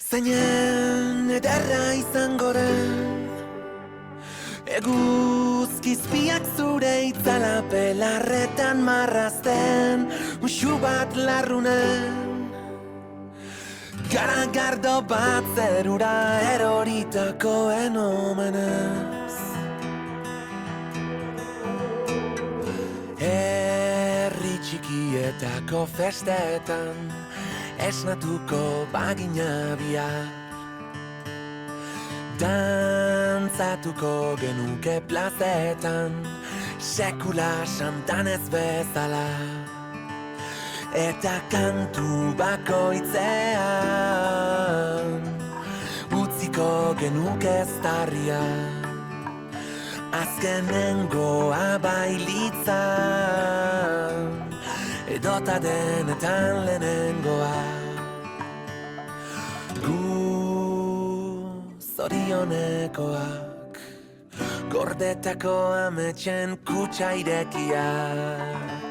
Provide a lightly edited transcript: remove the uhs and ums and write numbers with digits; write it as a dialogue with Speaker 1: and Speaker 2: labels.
Speaker 1: Zeinen ederra izango den Eguzkizpiak zure itzala belarretan marrazten Muxu bat larrunen Garagardo bat zerura eroritakoen omenez Herri txikietako festetan Esnatuko bagina biak Dantzatuko genuke plazetan Sekula santan ez bezala Eta kantu bakoitzean Utziko genuke eztarria Azkenengoa bailitzan Edota denetan lehenengoa Zorionekoak Gordetako ametxen kutsa irekiak